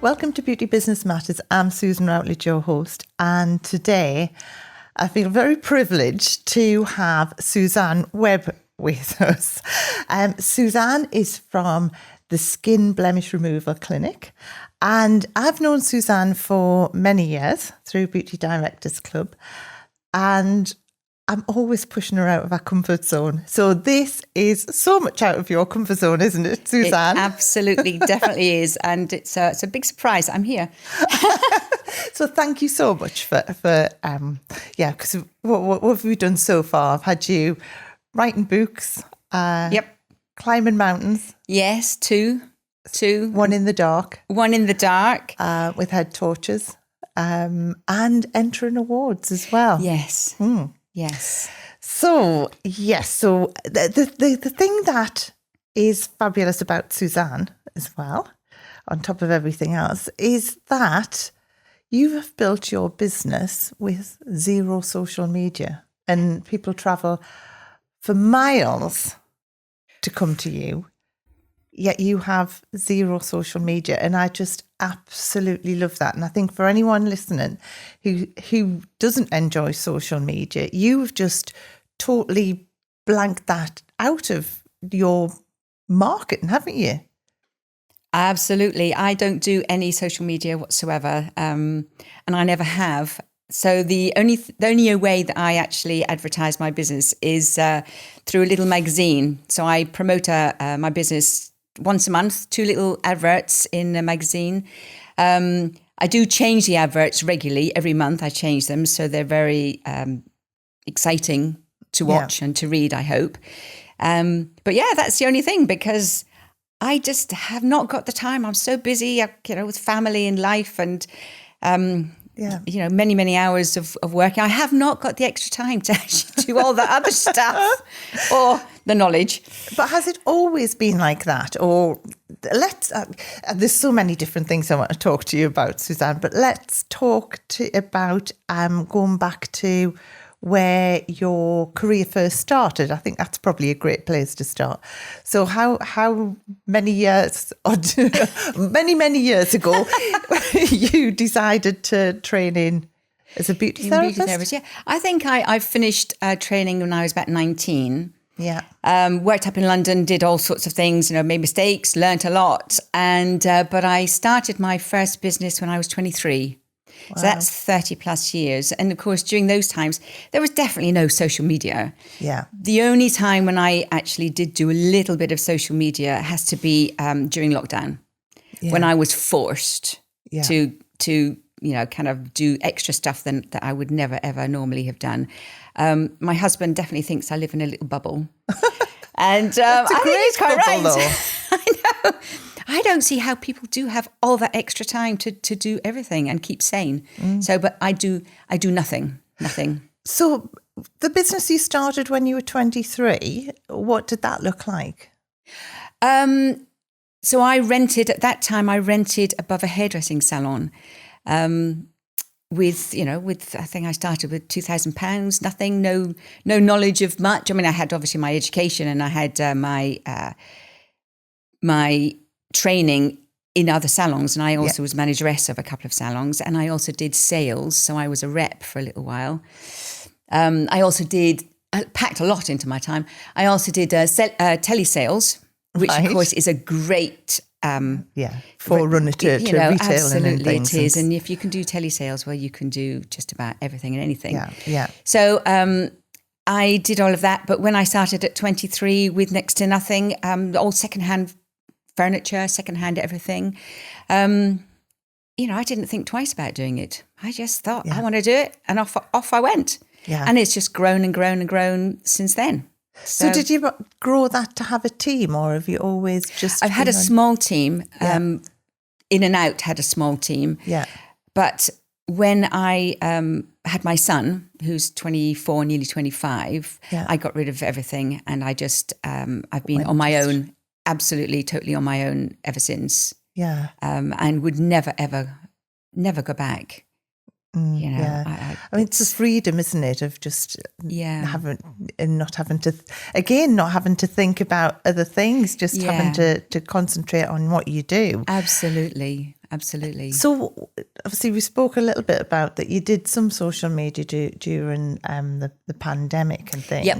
Welcome to Beauty Business Matters. I'm Susan Routledge, your host, and today I feel very privileged to have Susanne Webb with us. Susanne is from the Skin Blemish Removal Clinic, and I've known Susanne for many years through Beauty Directors Club, and I'm always pushing her out of her comfort zone. So this is so much out of your comfort zone, isn't it, Susanne? It absolutely, definitely is. And it's a big surprise. I'm here. So thank you so much for because what have we done so far? I've had you writing books. Yep. Climbing mountains. Yes, two. One in the dark. One in the dark. With head torches. And entering awards as well. Yes. Yes. So the thing that is fabulous about Susanne as well, on top of everything else, is that you have built your business with zero social media, and people travel for miles to come to you, yet you have zero social media. And I just absolutely love that. And I think for anyone listening who doesn't enjoy social media, you've just totally blanked that out of your marketing, haven't you? Absolutely. I don't do any social media whatsoever, and I never have. So the only way that I actually advertise my business is through a little magazine. So I promote my business once a month, 2 little adverts in a magazine. I do change the adverts regularly. Every month I change them. So they're very exciting to watch and to read, I hope. But yeah, that's the only thing, because I just have not got the time. I'm so busy, with family and life and, many, many hours of working. I have not got the extra time to actually do all the other stuff or the knowledge. But has it always been like that? Or there's so many different things I want to talk to you about, Susanne, but let's talk about going back to where your career first started. I think that's probably a great place to start. So how many years, many years ago, you decided to train in as a beauty therapist? Yeah, I think I finished training when I was about 19. Yeah. Worked up in London, did all sorts of things, made mistakes, learnt a lot. But I started my first business when I was 23. Wow. So that's 30 plus years. And of course, during those times, there was definitely no social media. Yeah. The only time when I actually did do a little bit of social media has to be during lockdown, when I was forced to kind of do extra stuff that I would never, ever normally have done. My husband definitely thinks I live in a little bubble. And I think he's quite right. I know. I don't see how people do have all that extra time to do everything and keep sane. So, but I do nothing. So the business you started when you were 23, what did that look like? So at that time I rented above a hairdressing salon. With I think I started with £2,000, nothing, no knowledge of much. I mean, I had obviously my education and I had my training in other salons, and I also was manageress of a couple of salons, and I also did sales, so I was a rep for a little while. I also packed a lot into my time. I also did telesales, which of course is a great forerunner to retail. Absolutely, it is. And if you can do telesales, well, you can do just about everything and anything. Yeah. So I did all of that, but when I started at 23 with next to nothing, all secondhand furniture, secondhand everything, I didn't think twice about doing it. I just thought, I want to do it, and off I went. Yeah. And it's just grown and grown and grown since then. So did you grow that to have a team, or have you always just... I've had a small team. In and Out had a small team. Yeah. But when I had my son, who's 24, nearly 25, I got rid of everything, and I just, I've been on my own, absolutely, totally on my own ever since. Yeah. And would never, ever, never go back. I mean, it's the freedom, isn't it, of just not having to think about other things, just having to concentrate on what you do. Absolutely. absolutely. So obviously we spoke a little bit about that you did some social media during the pandemic and things. Yep.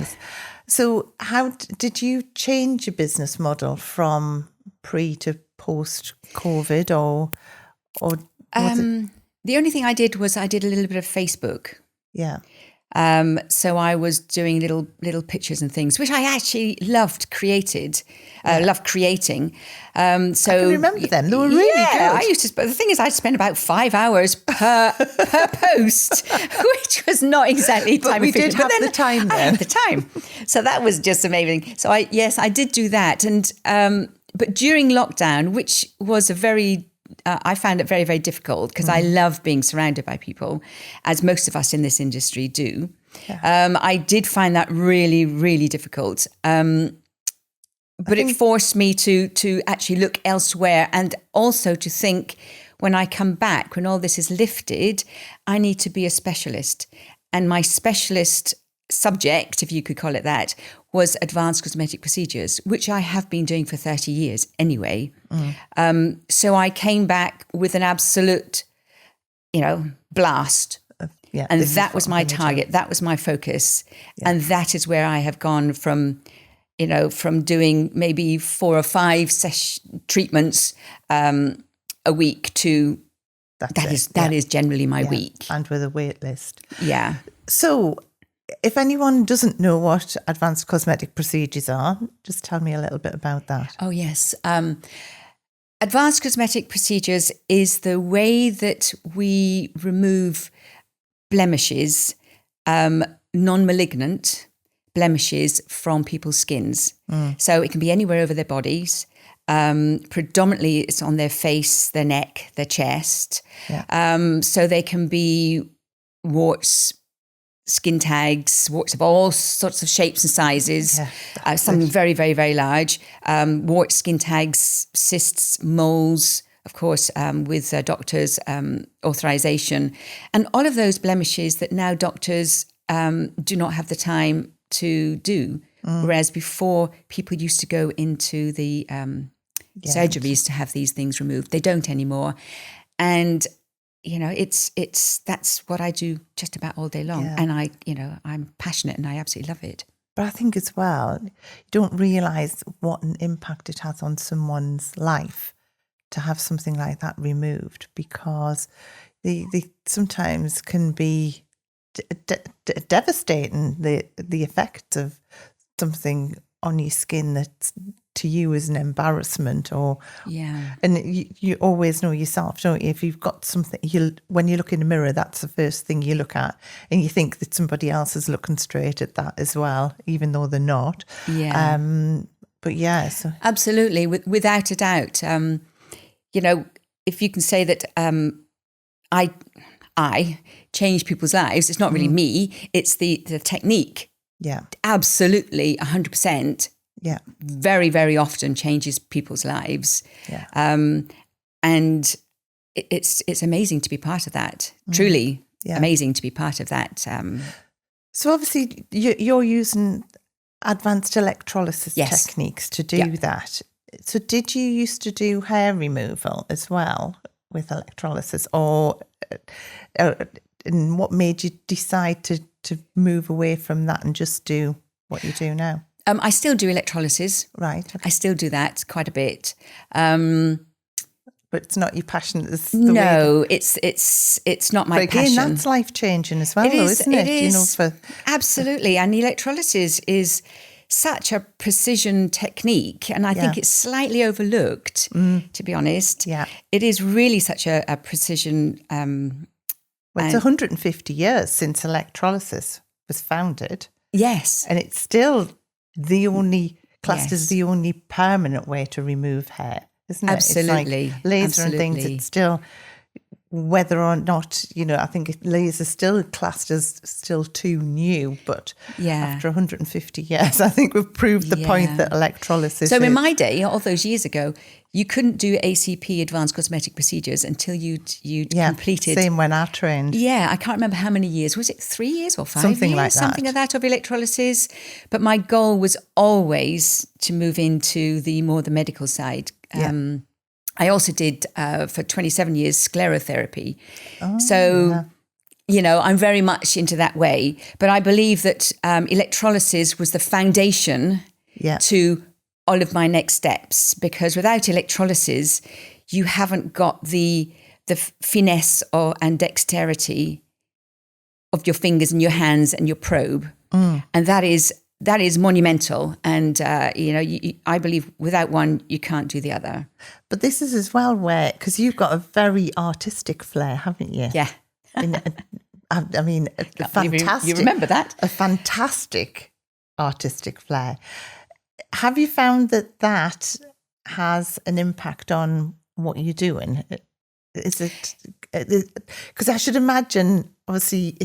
So how did you change your business model from pre to post COVID, or was it? The only thing I did was I did a little bit of Facebook. Yeah. So I was doing little pictures and things, which I actually loved creating. So I can remember them. They were really good. I used to. But the thing is, I'd spend about 5 hours per post, which was not exactly time we efficient. did have the time I then. had the time, so that was just amazing. So I did do that, and but during lockdown, which was a very I found it very, very difficult because I love being surrounded by people, as most of us in this industry do. Yeah. I did find that really, really difficult. But it forced me to actually look elsewhere, and also to think, when I come back, when all this is lifted, I need to be a specialist. And my specialist subject, if you could call it that, was advanced cosmetic procedures, which I have been doing for 30 years anyway. So I came back with an absolute, blast. And that was my target. That was my focus. Yeah. And that is where I have gone from doing maybe 4 or 5 treatments a week to that is generally my week. And with a wait list. Yeah. So if anyone doesn't know what advanced cosmetic procedures are, just tell me a little bit about that. Oh, yes. Advanced cosmetic procedures is the way that we remove blemishes, non-malignant blemishes from people's skins. So it can be anywhere over their bodies. Predominantly it's on their face, their neck, their chest. Yeah. So they can be warts, skin tags, warts of all sorts of shapes and sizes, some very, very, very large, warts, skin tags, cysts, moles, of course, with doctors' authorization. And all of those blemishes that now doctors do not have the time to do. Whereas before, people used to go into the surgeries to have these things removed. They don't anymore. And that's what I do just about all day long. Yeah. And I'm passionate and I absolutely love it. But I think as well, you don't realise what an impact it has on someone's life to have something like that removed, because they sometimes can be devastating, the effect of something on your skin that to you is an embarrassment, and you always know yourself, don't you? If you've got something, when you look in the mirror, that's the first thing you look at, and you think that somebody else is looking straight at that as well, even though they're not. Yeah. But yeah, so. Absolutely, without a doubt. If you can say that I change people's lives, it's not really me, it's the technique. Yeah. Absolutely, 100%. Yeah. Very, very often changes people's lives. Yeah. And it's amazing to be part of that. Truly amazing to be part of that. So obviously you're using advanced electrolysis techniques to do that. So did you used to do hair removal as well with electrolysis, or and what made you decide to move away from that and just do what you do now? I still do electrolysis. Right. Okay. I still do that quite a bit. But it's not your passion. It's not my passion. Again, that's life changing as well, isn't it? It is. Absolutely. And electrolysis is such a precision technique, and I think it's slightly overlooked, to be honest. Yeah. It is really such a precision. Well, it's 150 years since electrolysis was founded. Yes. And it's still classed as the only permanent way to remove hair, isn't it? Absolutely. It's like laser and things, it's still, whether or not, I think laser is still classed as still too new, but after 150 years, I think we've proved the point that electrolysis in my day, all those years ago, you couldn't do ACP, advanced cosmetic procedures, until you'd completed. Same when I trained. Yeah, I can't remember how many years. Was it 3 years or 5 Something years? Like that. Something like that of electrolysis. But my goal was always to move into the medical side. I also did for 27 years sclerotherapy. So, I'm very much into that way. But I believe that electrolysis was the foundation to all of my next steps, because without electrolysis, you haven't got the finesse and dexterity of your fingers and your hands and your probe. And that is monumental. And, I believe without one, you can't do the other. But this is as well where, because you've got a very artistic flair, haven't you? Yeah. I mean, a fantastic. You remember that? A fantastic artistic flair. Have you found that has an impact on what you're doing? Is it, because I should imagine, obviously,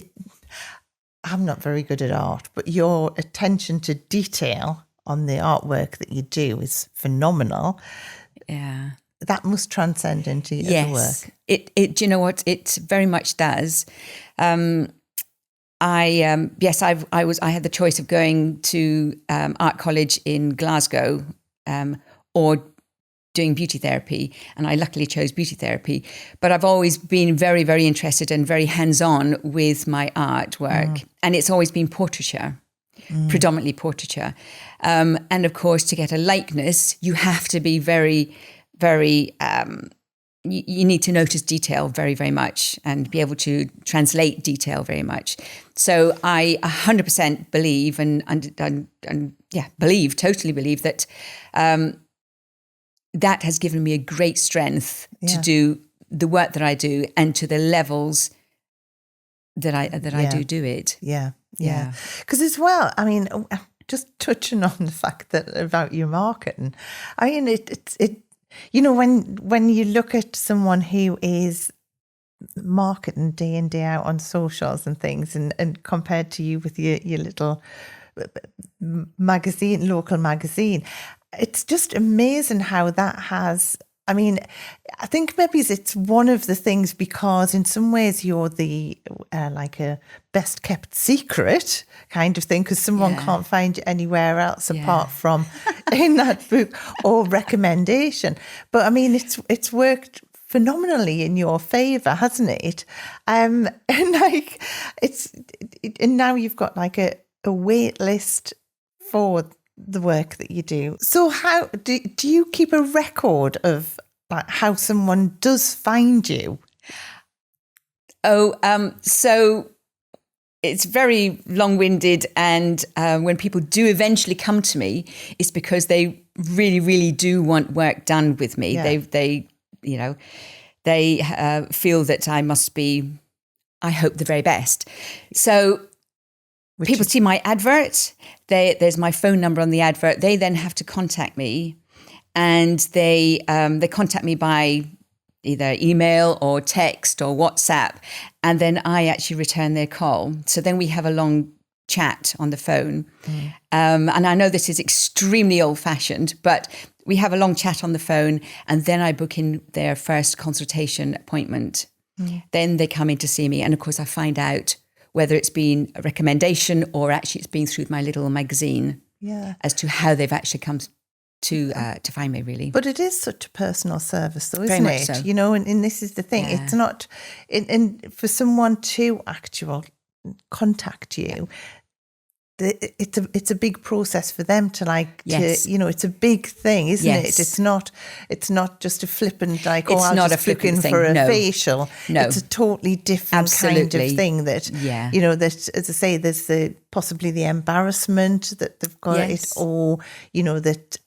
I'm not very good at art, but your attention to detail on the artwork that you do is phenomenal. Yeah. That must transcend into your other work. It. Do you know what? It very much does. I had the choice of going to art college in Glasgow or doing beauty therapy, and I luckily chose beauty therapy. But I've always been very, very interested and very hands-on with my artwork, and it's always been portraiture, predominantly portraiture. And of course, to get a likeness, you have to be very, very. You need to notice detail very, very much and be able to translate detail very much. So I 100% believe totally believe that that has given me a great strength to do the work that I do and to the levels that I do it. Yeah. Because as well, I mean, just touching on the fact that about your marketing, I mean, it when you look at someone who is marketing day in, day out on socials and things, and compared to you with your little magazine, local magazine, it's just amazing how that has, I mean, I think maybe it's one of the things, because in some ways you're the like a best kept secret kind of thing, because someone can't find you anywhere else apart from in that book or recommendation. But I mean, it's worked phenomenally in your favour, hasn't it? And like and now you've got like a wait list for the work that you do. So how do you keep a record of like how someone does find you? So it's very long-winded, and when people do eventually come to me, it's because they really, really do want work done with me. They feel that I must be, I hope, the very best. So people see my advert. There's my phone number on the advert. They then have to contact me, and they contact me by either email or text or WhatsApp, and then I actually return their call. So then we have a long chat on the phone. And I know this is extremely old-fashioned, but we have a long chat on the phone, and then I book in their first consultation appointment. Then they come in to see me, and of course I find out whether it's been a recommendation or actually it's been through my little magazine as to how they've actually come to find me, really. But it is such a personal service, though, isn't Very much it? so. You know, and this is the thing. Yeah. It's not, and for someone to actually contact you, it's a big process for them to it's a big thing, isn't it? It's not just a flippant I'll just book in for a facial. No, it's a totally different kind of thing that that, as I say, there's possibly the embarrassment that they've got it, or that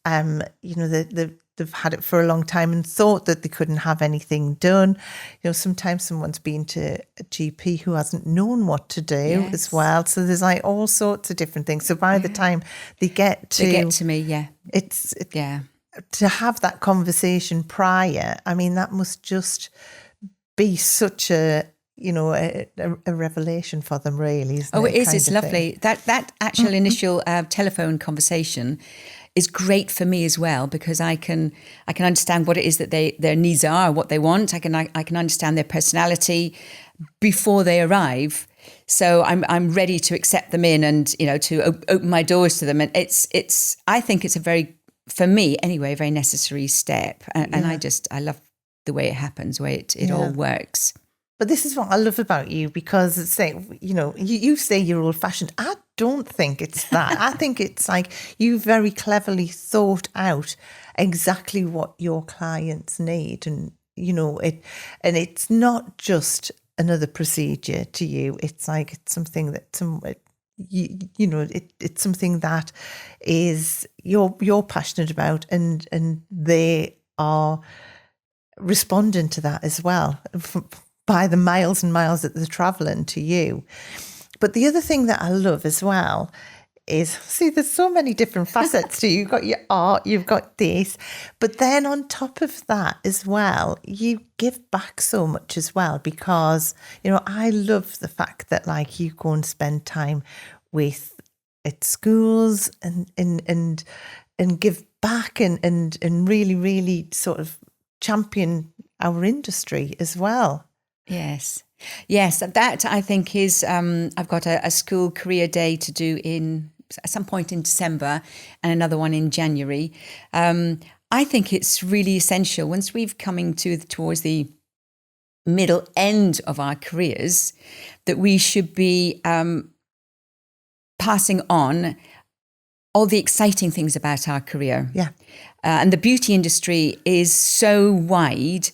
they've had it for a long time and thought that they couldn't have anything done. You know, sometimes someone's been to a GP who hasn't known what to do as well. So there's like all sorts of different things. So by the time they get to me, it's to have that conversation prior. I mean, that must just be such a revelation for them, really, isn't it? Oh, it is. It's lovely. That actual initial telephone conversation is great for me as well, because I can understand what it is that their needs are, what they want. I can understand their personality before they arrive. So I'm ready to accept them in and to open my doors to them. And I think it's a very for me anyway, a very necessary step. And I love the way it happens, the way it all works. But this is what I love about you, because it's you say you're old fashioned. I don't think it's that. I think it's like you very cleverly thought out exactly what your clients need, and and it's not just another procedure to you. It's like it's something that it's something that is you're passionate about, and they are responding to that as well by the miles and miles that they're traveling to you. But the other thing that I love as well is, see, there's so many different facets to you. You've got your art, you've got this, but then on top of that as well, you give back so much as well, because, I love the fact that like you go and spend time with at schools and give back and really, really sort of champion our industry as well. Yes, that I think is, I've got a school career day to do at some point in December and another one in January. I think it's really essential once we've coming towards the middle end of our careers that we should be passing on all the exciting things about our career. Yeah. And the beauty industry is so wide.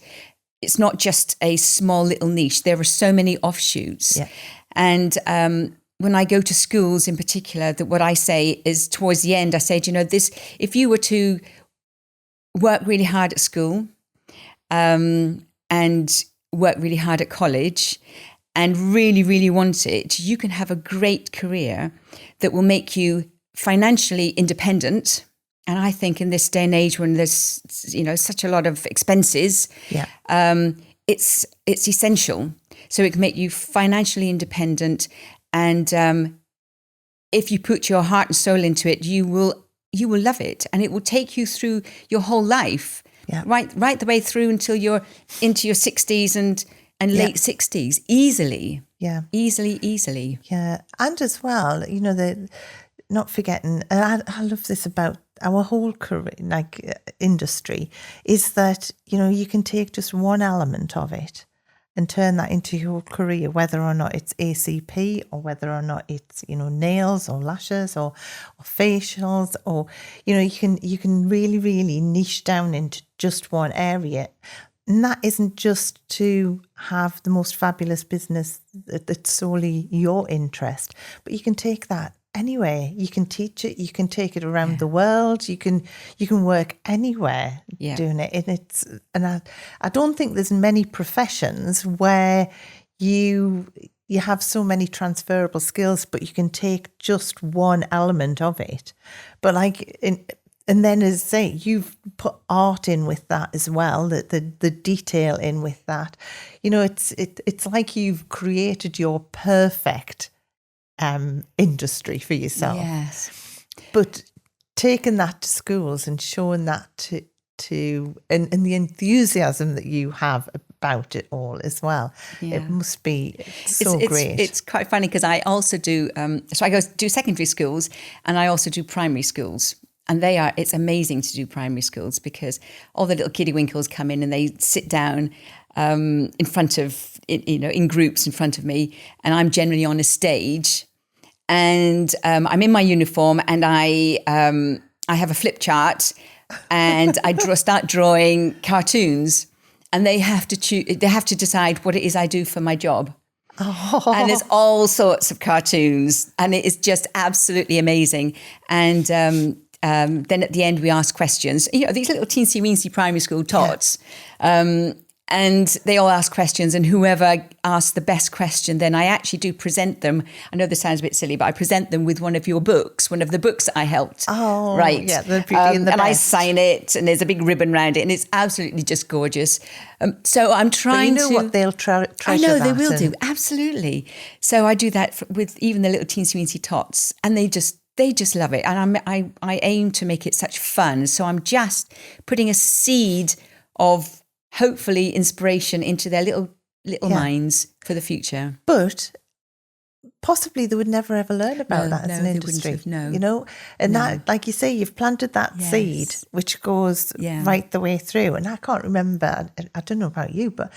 It's not just a small little niche. There are so many offshoots. Yeah. And when I go to schools in particular, that what I say is towards the end, I say, if you were to work really hard at school and work really hard at college and really, really want it, you can have a great career that will make you financially independent. And I think in this day and age when there's, such a lot of expenses, it's essential. So it can make you financially independent. And if you put your heart and soul into it, you will love it. And it will take you through your whole life, right the way through until you're into your 60s and late 60s, easily. Yeah. Easily. Yeah. And as well, not forgetting, and I love this about our whole career, industry, is that, you can take just one element of it and turn that into your career, whether or not it's ACP or whether or not it's, nails or lashes or facials, or, you can really, really niche down into just one area. And that isn't just to have the most fabulous business that's solely your interest, but you can take that anywhere. You can teach it. You can take it around the world. You can work anywhere doing it. And I don't think there's many professions where you have so many transferable skills, but you can take just one element of it. But and then, as I say, you've put art in with that as well, the detail in with that. It's like you've created your perfect industry for yourself. Yes. But taking that to schools and showing that to and the enthusiasm that you have about it all as well. Yeah. It must be great. It's quite funny because I also do, so I go do secondary schools and I also do primary schools. And it's amazing to do primary schools because all the little kiddywinkles come in and they sit down in front of, in groups in front of me. And I'm generally on a stage and I'm in my uniform and I have a flip chart and I start drawing cartoons and they have to decide what it is I do for my job. Oh. And there's all sorts of cartoons and it is just absolutely amazing. And then at the end we ask questions. These little teensy-weensy primary school tots. Yeah. And they all ask questions and whoever asks the best question, then I actually do present them. I know this sounds a bit silly, but I present them with one of your books, one of the books that I helped write. Yeah, the beauty and the best. I sign it and there's a big ribbon around it and it's absolutely just gorgeous. So I'm trying to... what they'll treasure. I know they will do, absolutely. So I do that with even the little teensy-weensy tots and they just love it. And I aim to make it such fun. So I'm just putting a seed of hopefully inspiration into their little minds for the future. But possibly they would never ever learn about that as an they industry. wouldn't have, no. You know, and that, like you say, you've planted that seed, which goes right the way through. And I can't remember, I don't know about you, but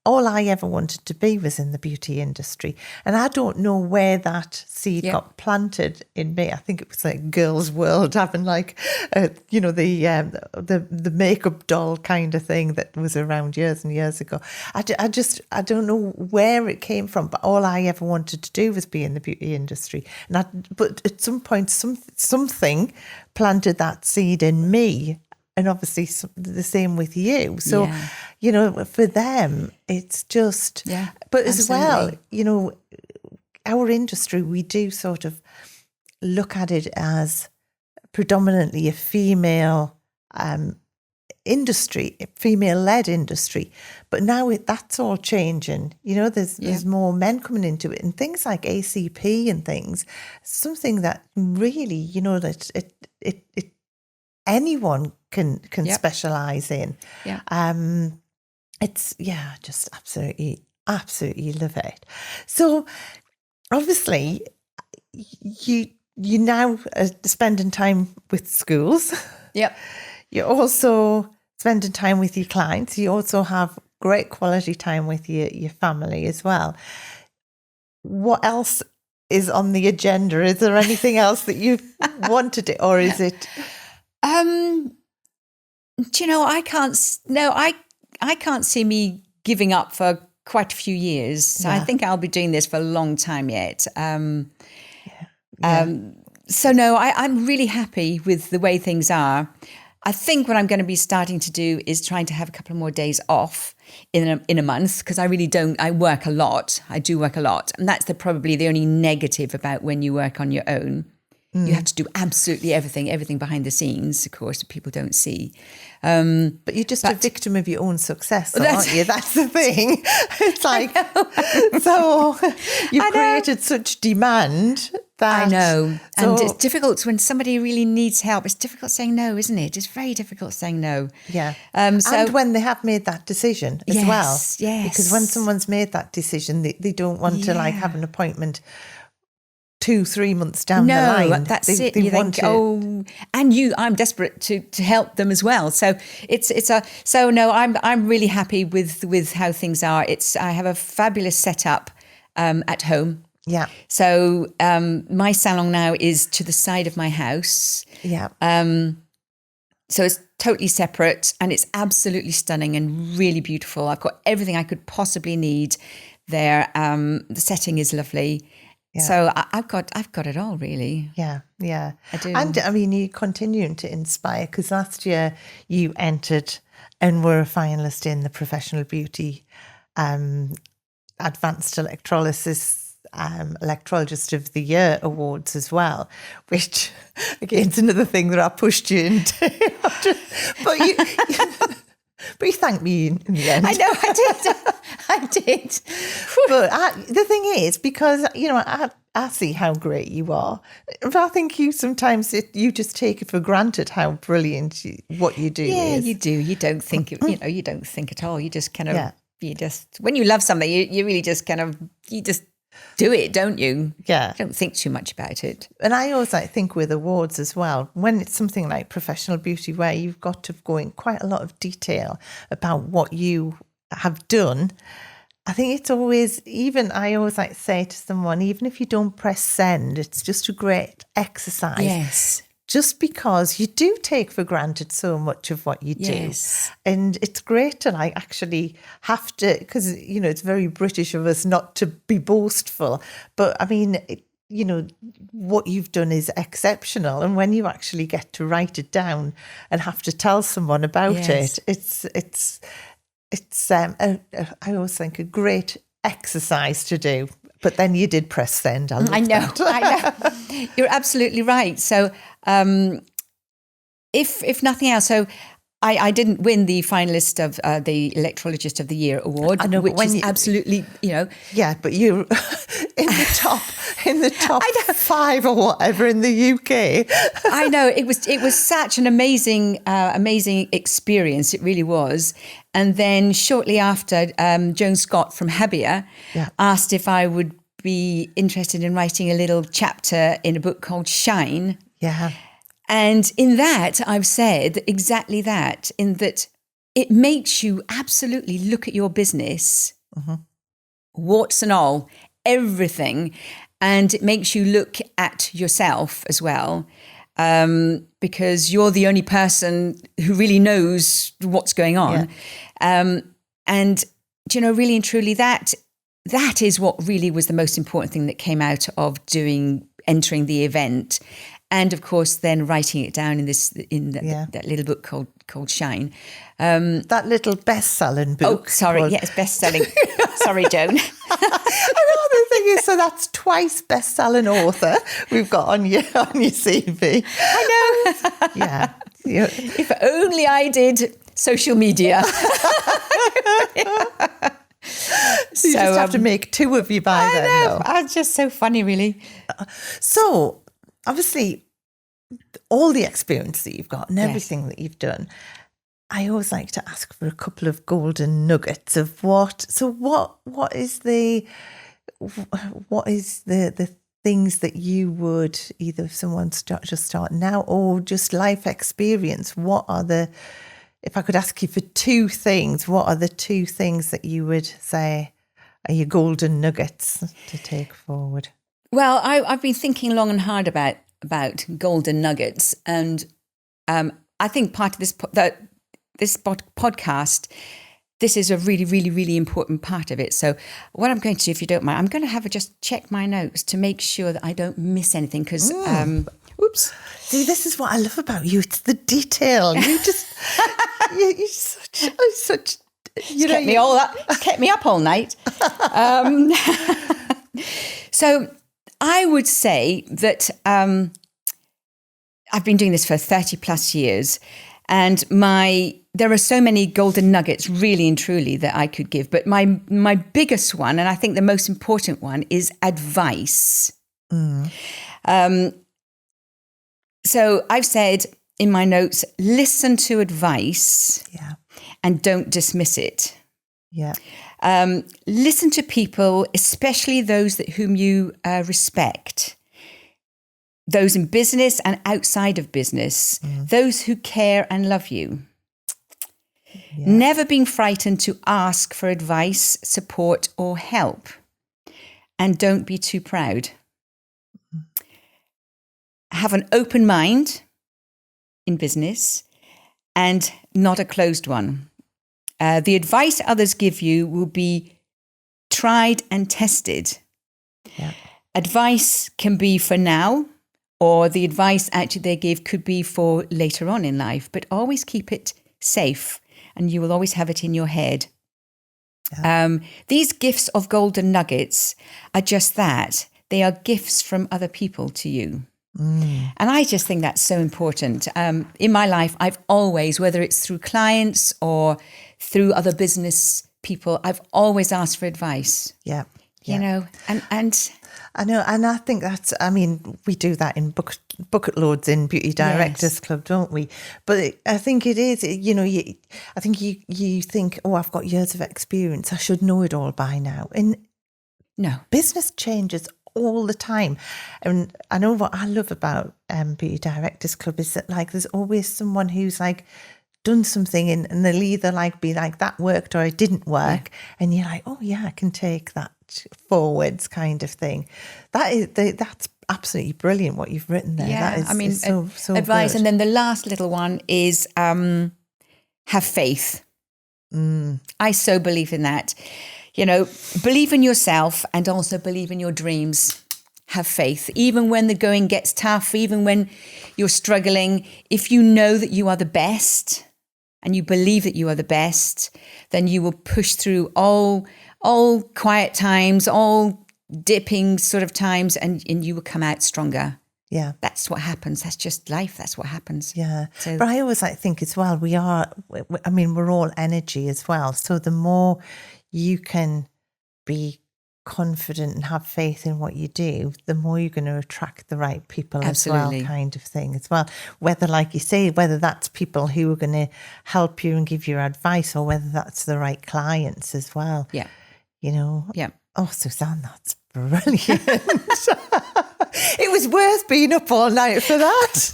all I ever wanted to be was in the beauty industry. And I don't know where that seed got planted in me. I think it was like Girls' World, having like, you know, the makeup doll kind of thing that was around years and years ago. I don't know where it came from, but all I ever wanted to do was be in the beauty industry. But at some point, something planted that seed in me. And obviously the same with you. So, you know, for them, it's just, but as well, you know, our industry, we do sort of look at it as predominantly a female industry, a female-led industry. But now that's all changing. You know, there's more men coming into it, and things like ACP and things, something that really, you know, that it anyone can specialize in. It's just absolutely love it. So obviously you now are spending time with schools. You're also spending time with your clients. You also have great quality time with your family as well. What else is on the agenda? Is there anything else that you want to do, or is it? Do you know, I can't see me giving up for quite a few years. So I think I'll be doing this for a long time yet. So no, I'm really happy with the way things are. I think what I'm going to be starting to do is trying to have a couple of more days off in a month, because I really don't. I work a lot. I do work a lot, and that's probably the only negative about when you work on your own. You have to do absolutely everything behind the scenes, of course, that people don't see. But you're just a victim of your own success, aren't you? That's the thing. It's like, so you've created such demand that... I know. And it's difficult when somebody really needs help. It's difficult saying no, isn't it? It's very difficult saying no. Yeah. And when they have made that decision as well. Yes. Because when someone's made that decision, they don't want to like have an appointment 2-3 months down the line. No, that's it. You think, I'm desperate to help them as well. So I'm really happy with how things are. I have a fabulous setup at home. Yeah. So my salon now is to the side of my house. Yeah. So it's totally separate, and it's absolutely stunning and really beautiful. I've got everything I could possibly need there. The setting is lovely. Yeah. So I've got it all, really. Yeah. I do. And I mean, you're continuing to inspire, because last year you entered and were a finalist in the Professional Beauty Advanced Electrolysis Electrologist of the Year Awards as well, which again is another thing that I pushed you into. But you thanked me in the end. I know, I did. But the thing is, because, you know, I see how great you are. But I think you sometimes, you just take it for granted how brilliant what you do is. Yeah, you do. You don't think, you don't think at all. You just kind of, when you love something, you really just kind of, you just do it, don't you? Yeah. You don't think too much about it. And I always think with awards as well, when it's something like Professional Beauty, where you've got to go in quite a lot of detail about what you have done, I think it's always, I always say to someone, even if you don't press send, it's just a great exercise. Yes. Just because you do take for granted so much of what you do. Yes. And it's great to actually have to, because, you know, it's very British of us not to be boastful. But I mean, you know, what you've done is exceptional. And when you actually get to write it down and have to tell someone about it, it's I always think a great exercise to do. But then you did press send. I know. You're absolutely right. So if nothing else, so I didn't win the finalist of the Electrologist of the Year award, I know, which is absolutely, you know. Yeah, but you're in the top 5 or whatever in the UK. I know, it was such an amazing experience. It really was. And then shortly after, Joan Scott from Hebia asked if I would be interested in writing a little chapter in a book called Shine. Yeah. And in that, I've said exactly that, in that it makes you absolutely look at your business, warts and all, everything. And it makes you look at yourself as well, because you're the only person who really knows what's going on. Yeah. And, you know, really and truly, that is what really was the most important thing that came out of entering the event. And of course, then writing it down in that little book called Shine. That little best-selling book. Oh, sorry. Yeah, it's best-selling. Sorry, Joan. I know, the thing is, so that's twice best-selling author we've got on your CV. I know. Yeah. If only I did social media. So you just have to make two of you by then. I know. It's just so funny, really. So, obviously, all the experience that you've got and everything that you've done, I always like to ask for a couple of golden nuggets of what is the things that you would, either if someone's just starting now or just life experience, if I could ask you for two things, what are the two things that you would say are your golden nuggets to take forward? Well, I've been thinking long and hard about golden nuggets, and I think part of this podcast, this is a really, really, really important part of it. So what I'm going to do, if you don't mind, I'm going to just check my notes to make sure that I don't miss anything, because oops. See, this is what I love about you. It's the detail. You just you're such kept me up all night. So I would say that I've been doing this for 30 plus years, and there are so many golden nuggets, really and truly, that I could give. But my biggest one, and I think the most important one, is advice. So I've said in my notes, listen to advice, and don't dismiss it. Yeah. Listen to people, especially those whom you respect, those in business and outside of business, those who care and love you. Yeah. Never being frightened to ask for advice, support, or help. And don't be too proud. Have an open mind in business and not a closed one. The advice others give you will be tried and tested. Yeah. Advice can be for now, or the advice actually they give could be for later on in life, but always keep it safe, and you will always have it in your head. Yeah. These gifts of golden nuggets are just that. They are gifts from other people to you. And I just think that's so important. In my life, I've always, whether it's through clients or through other business people, I've always asked for advice. Yeah. You know, and I know, and I think that's, I mean, we do that in bucket loads in Beauty Directors Club, don't we? But I think it is, you know, I think you think, oh, I've got years of experience, I should know it all by now. And no, business changes all the time. And I know what I love about Beauty Directors Club is that, like, there's always someone who's like done something and they'll either like be like, that worked or it didn't work. Yeah. And you're like, oh yeah, I can take that forwards kind of thing. That's absolutely brilliant what you've written there. Yeah, that is, I mean, so advice. good. And then the last little one is have faith. I so believe in that. You know, believe in yourself and also believe in your dreams. Have faith. Even when the going gets tough, even when you're struggling, if you know that you are the best and you believe that you are the best, then you will push through all quiet times, all dipping sort of times, and you will come out stronger. Yeah. That's what happens. That's just life. That's what happens. Yeah. So, but I always think as well, we're all energy as well. So the more you can be confident and have faith in what you do, the more you're going to attract the right people absolutely. As well, kind of thing as well. Whether, like you say, whether that's people who are going to help you and give you advice, or whether that's the right clients as well. Yeah. You know? Yeah. Oh, Susanne, that's Brilliant. It was worth being up all night for that.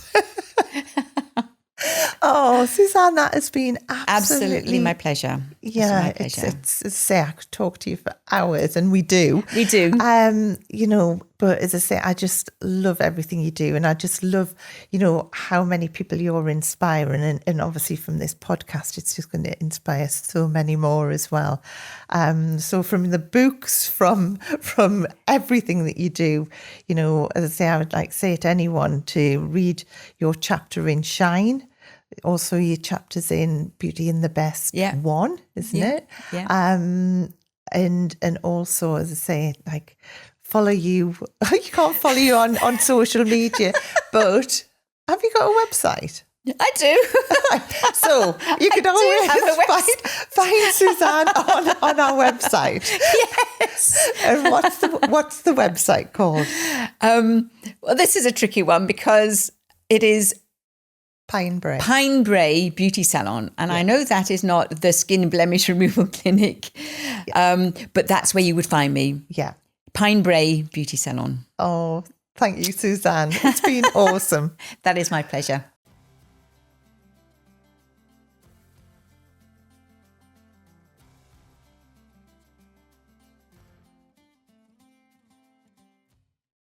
Oh, Susanne, that has been absolutely my pleasure. Yeah, my pleasure. It's as I say, I could talk to you for hours, and we do. We do. But as I say, I just love everything you do, and I just love, how many people you're inspiring, and obviously from this podcast, it's just going to inspire so many more as well. So from the books, from everything that you do, as I say, I would like to say to anyone to read your chapter in Shine. Also, your chapters in Beauty and the Best one, isn't it? Yeah. And also, as I say, like follow you. You can't follow you on social media, but have you got a website? I do. So you can always find Susanne on our website. Yes. And what's the website called? Well, this is a tricky one because it is Pine Bray Beauty Salon. And I know that is not the skin blemish removal clinic, but that's where you would find me. Yeah. Pine Bray Beauty Salon. Oh, thank you, Susanne. It's been awesome. That is my pleasure.